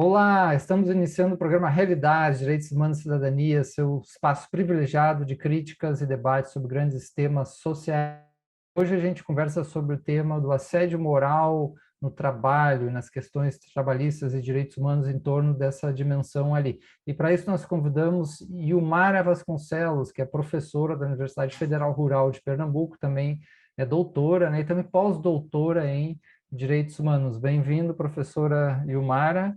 Olá, estamos iniciando o programa Realidade, Direitos Humanos e Cidadania, seu espaço privilegiado de críticas e debates sobre grandes temas sociais. Hoje a gente conversa sobre o tema do assédio moral no trabalho, nas questões trabalhistas e direitos humanos em torno dessa dimensão ali. E para isso nós convidamos Yumara Vasconcelos, que é professora da Universidade Federal Rural de Pernambuco, também é doutora, né, e também pós-doutora em Direitos Humanos. Bem-vindo, professora Yumara.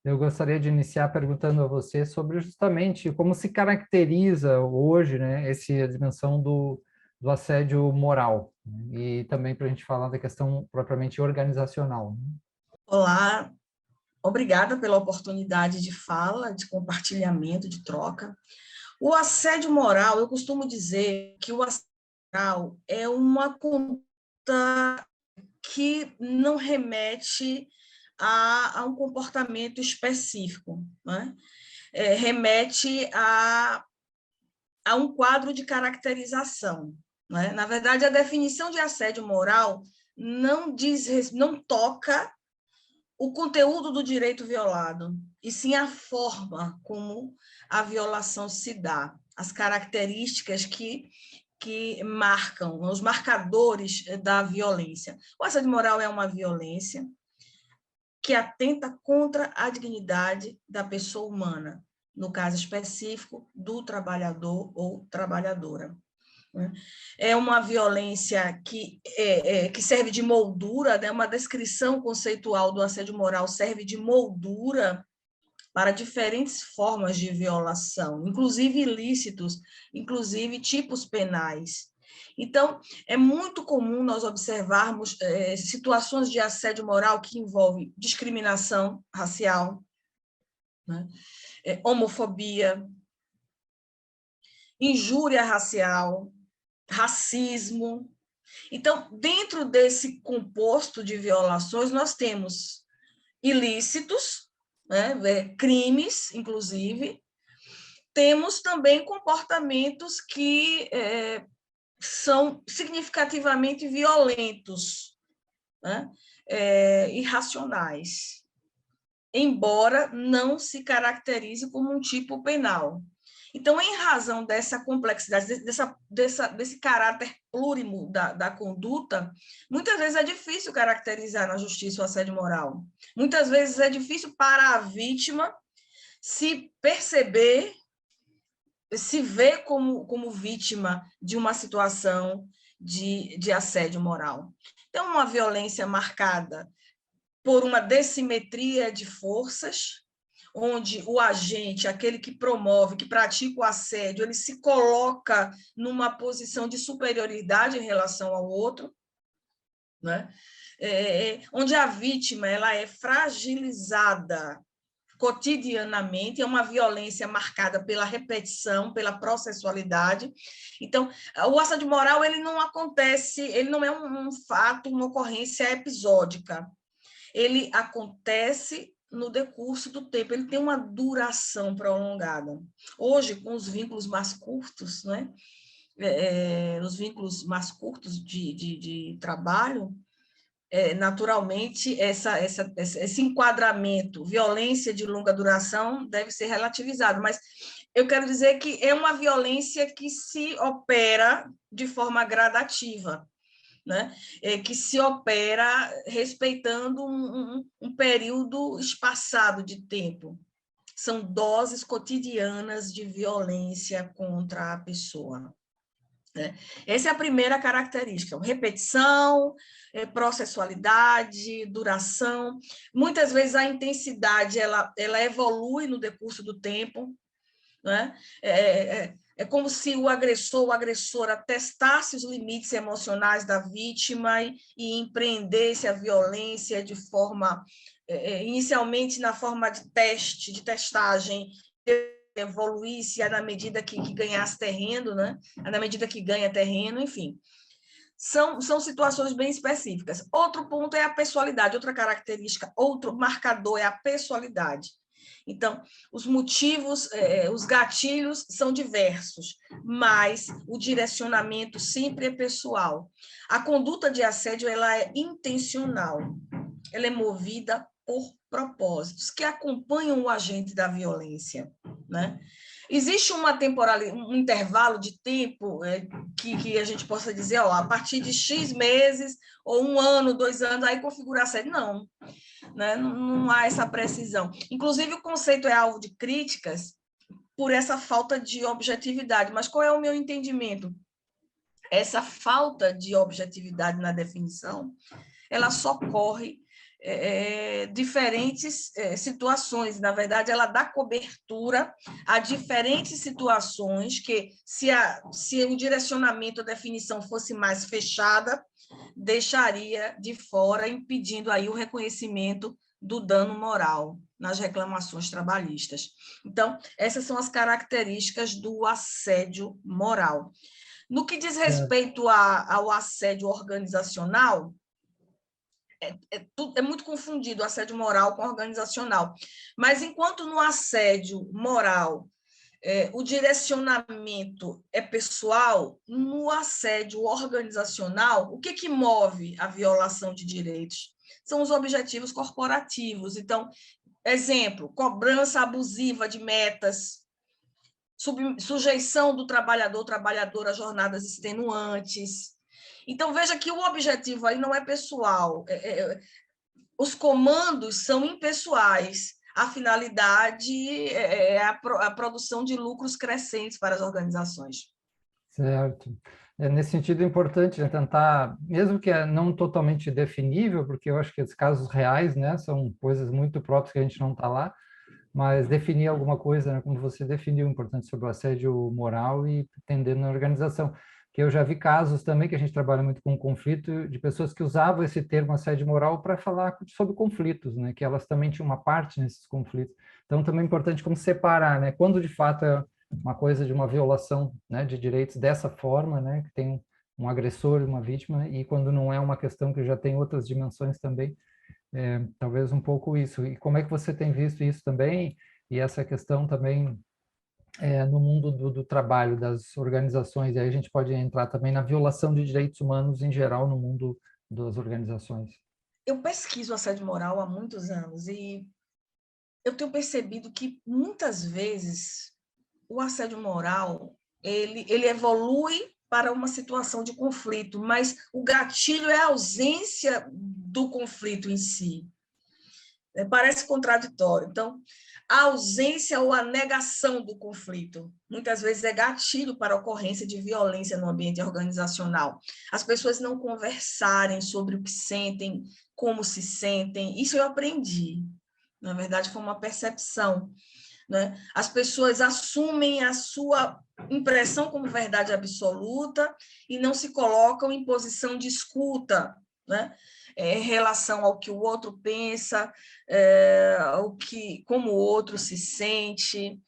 Eu gostaria de iniciar perguntando a você sobre justamente como se caracteriza hoje, né, a dimensão do assédio moral, né, e também para a gente falar da questão propriamente organizacional. Olá, obrigada pela oportunidade de fala, de compartilhamento, de troca. O assédio moral, eu costumo dizer que o assédio moral é uma conduta que não remete a um comportamento específico, né? Remete a um quadro de caracterização, né? Na verdade, a definição de assédio moral não toca o conteúdo do direito violado, e sim a forma como a violação se dá, as características que marcam, os marcadores da violência. O assédio moral é uma violência que atenta contra a dignidade da pessoa humana, no caso específico do trabalhador ou trabalhadora. É uma violência que serve de moldura, né? Uma descrição conceitual do assédio moral serve de moldura para diferentes formas de violação, inclusive ilícitos, inclusive tipos penais. Então, é muito comum nós observarmos situações de assédio moral que envolvem discriminação racial, né? Homofobia, injúria racial, racismo. Então, dentro desse composto de violações, nós temos ilícitos, né, crimes, inclusive, temos também comportamentos que são significativamente violentos, né, irracionais, embora não se caracterize como um tipo penal. Então, em razão dessa complexidade, desse caráter plurimo da conduta, muitas vezes é difícil caracterizar na justiça o assédio moral. Muitas vezes é difícil para a vítima se perceber, se ver como vítima de uma situação de assédio moral. Então, uma violência marcada por uma dessimetria de forças, onde o agente, aquele que promove, que pratica o assédio, ele se coloca numa posição de superioridade em relação ao outro, né? Onde a vítima ela é fragilizada cotidianamente, é uma violência marcada pela repetição, pela processualidade. Então, o assédio moral ele não acontece, ele não é um fato, uma ocorrência episódica. Ele acontece no decurso do tempo, ele tem uma duração prolongada. Hoje, com os vínculos mais curtos, né? Os vínculos mais curtos de trabalho, naturalmente, esse enquadramento, violência de longa duração, deve ser relativizado, mas eu quero dizer que é uma violência que se opera de forma gradativa, né? Que se opera respeitando um período espaçado de tempo. São doses cotidianas de violência contra a pessoa. Essa é a primeira característica, repetição, processualidade, duração. Muitas vezes a intensidade ela evolui no decurso do tempo, né? É como se o agressor ou a agressora testasse os limites emocionais da vítima e empreendesse a violência de forma, inicialmente na forma de teste, de testagem, evoluísse na medida que ganhasse terreno, né? Na medida que ganha terreno, enfim. São situações bem específicas. Outro ponto é a pessoalidade, outra característica, outro marcador é a pessoalidade. Então, os motivos, os gatilhos são diversos, mas o direcionamento sempre é pessoal. A conduta de assédio ela é intencional, ela é movida por propósitos que acompanham o agente da violência, né? Existe um intervalo de tempo que a gente possa dizer, ó, a partir de X meses, ou 1 ano, 2 anos, aí configurar a sede. Não, né? Não há essa precisão. Inclusive, o conceito é alvo de críticas por essa falta de objetividade. Mas qual é o meu entendimento? Essa falta de objetividade na definição, ela socorre diferentes situações. Na verdade, ela dá cobertura a diferentes situações que, se o direcionamento, a definição fosse mais fechada, deixaria de fora, impedindo aí o reconhecimento do dano moral nas reclamações trabalhistas. Então, essas são as características do assédio moral. No que diz respeito ao assédio organizacional, é muito confundido o assédio moral com organizacional. Mas, enquanto no assédio moral o direcionamento é pessoal, no assédio organizacional, o que move a violação de direitos? São os objetivos corporativos. Então, exemplo, cobrança abusiva de metas, sujeição do trabalhador ou trabalhadora a jornadas extenuantes. Então, veja que o objetivo aí não é pessoal. Os comandos são impessoais. A finalidade é a produção de lucros crescentes para as organizações. Certo. Nesse sentido, é importante, né, tentar, mesmo que não totalmente definível, porque eu acho que os casos reais, né, são coisas muito próprias que a gente não está lá, mas definir alguma coisa, né, como você definiu, importante sobre o assédio moral e entender na organização. Que eu já vi casos também, que a gente trabalha muito com conflito, de pessoas que usavam esse termo assédio moral para falar sobre conflitos, né, que elas também tinham uma parte nesses conflitos. Então, também é importante como separar, né, quando de fato é uma coisa de uma violação, né, de direitos dessa forma, né, que tem um agressor e uma vítima, e quando não é uma questão que já tem outras dimensões também, talvez um pouco isso. E como é que você tem visto isso também? E essa questão também no mundo do trabalho, das organizações, e aí a gente pode entrar também na violação de direitos humanos em geral no mundo das organizações. Eu pesquiso assédio moral há muitos anos e eu tenho percebido que, muitas vezes, o assédio moral ele evolui para uma situação de conflito, mas o gatilho é a ausência do conflito em si. Parece contraditório. Então, a ausência ou a negação do conflito muitas vezes é gatilho para a ocorrência de violência no ambiente organizacional. As pessoas não conversarem sobre o que sentem, como se sentem, isso eu aprendi. Na verdade, foi uma percepção, né? As pessoas assumem a sua impressão como verdade absoluta e não se colocam em posição de escuta, né? Em relação ao que o outro pensa, como o outro se sente.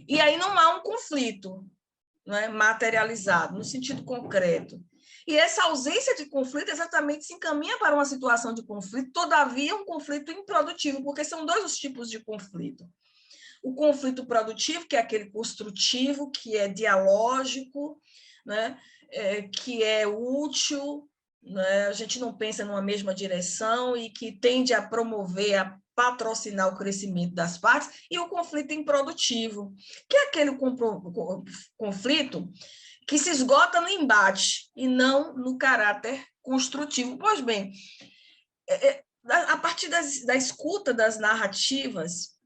E aí não há um conflito, né, materializado, no sentido concreto. E essa ausência de conflito exatamente se encaminha para uma situação de conflito, todavia um conflito improdutivo, porque são dois os tipos de conflito. O conflito produtivo, que é aquele construtivo, que é dialógico, né, que é útil, né, a gente não pensa numa mesma direção e que tende a promover, a patrocinar o crescimento das partes, e o conflito improdutivo, que é aquele conflito que se esgota no embate e não no caráter construtivo. Pois bem, a partir da escuta das narrativas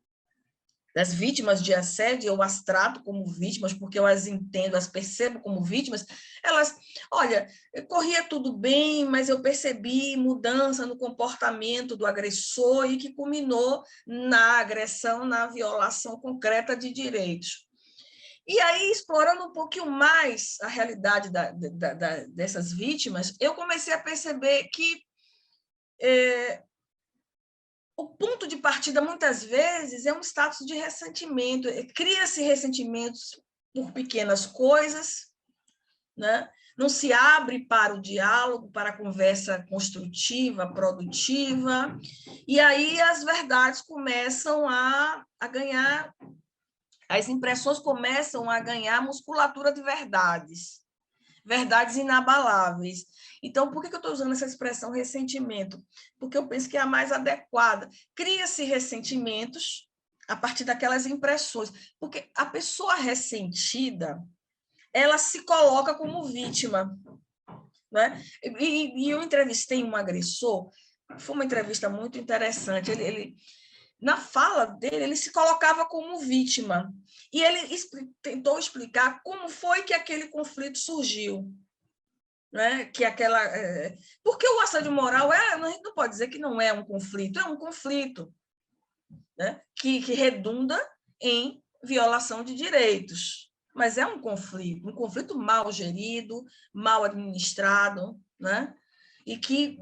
das vítimas de assédio, eu as trato como vítimas, porque eu as entendo, as percebo como vítimas, elas, olha, corria tudo bem, mas eu percebi mudança no comportamento do agressor e que culminou na agressão, na violação concreta de direitos. E aí, explorando um pouquinho mais a realidade dessas vítimas, eu comecei a perceber que o ponto de partida, muitas vezes, é um status de ressentimento. Cria-se ressentimentos por pequenas coisas, né? Não se abre para o diálogo, para a conversa construtiva, produtiva, e aí as verdades começam a ganhar, as impressões começam a ganhar musculatura de verdades. verdades inabaláveis. Então, por que eu estou usando essa expressão ressentimento? Porque eu penso que é a mais adequada. Cria-se ressentimentos a partir daquelas impressões, porque a pessoa ressentida, ela se coloca como vítima, né? E eu entrevistei um agressor, foi uma entrevista muito interessante, ele na fala dele, ele se colocava como vítima, e ele tentou explicar como foi que aquele conflito surgiu, né? Que aquela, porque o assédio moral a gente não pode dizer que não é um conflito, né? Que redunda em violação de direitos, mas é um conflito mal gerido, mal administrado, né? E que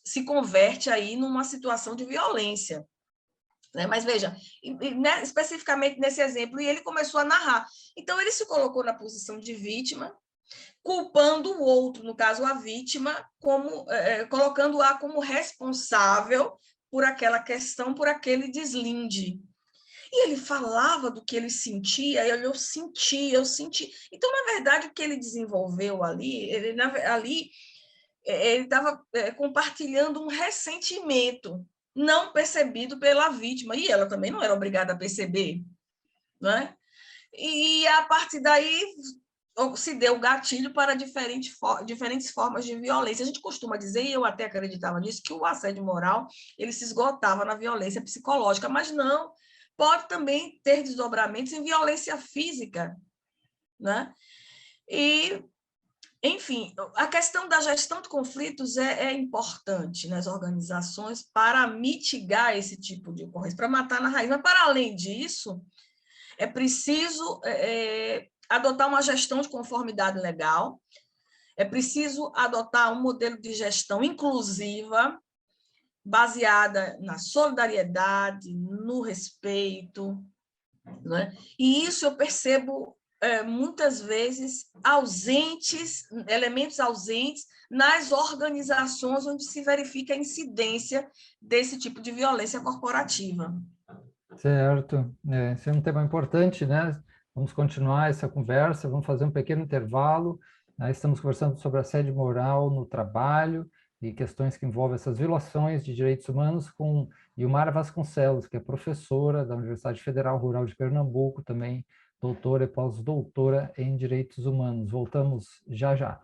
se converte aí numa situação de violência. Né? Mas veja, né, especificamente nesse exemplo, e ele começou a narrar. Então, ele se colocou na posição de vítima, culpando o outro, no caso a vítima, colocando-a como responsável por aquela questão, por aquele deslinde. E ele falava do que ele sentia, eu senti. Então, na verdade, o que ele desenvolveu ali, ele estava compartilhando um ressentimento não percebido pela vítima, e ela também não era obrigada a perceber, né? E a partir daí se deu o gatilho para diferentes formas de violência. A gente costuma dizer, e eu até acreditava nisso, que o assédio moral ele se esgotava na violência psicológica, mas não, pode também ter desdobramentos em violência física, né? E, enfim, a questão da gestão de conflitos é importante nas organizações para mitigar esse tipo de ocorrência, para matar na raiz. Mas, para além disso, é preciso adotar uma gestão de conformidade legal, é preciso adotar um modelo de gestão inclusiva, baseada na solidariedade, no respeito, né? E isso eu percebo muitas vezes elementos ausentes nas organizações onde se verifica a incidência desse tipo de violência corporativa. Certo. Esse é um tema importante, né? Vamos continuar essa conversa, vamos fazer um pequeno intervalo. Estamos conversando sobre assédio moral no trabalho e questões que envolvem essas violações de direitos humanos com Ilmara Vasconcelos, que é professora da Universidade Federal Rural de Pernambuco, também doutora e pós-doutora em direitos humanos. Voltamos já já.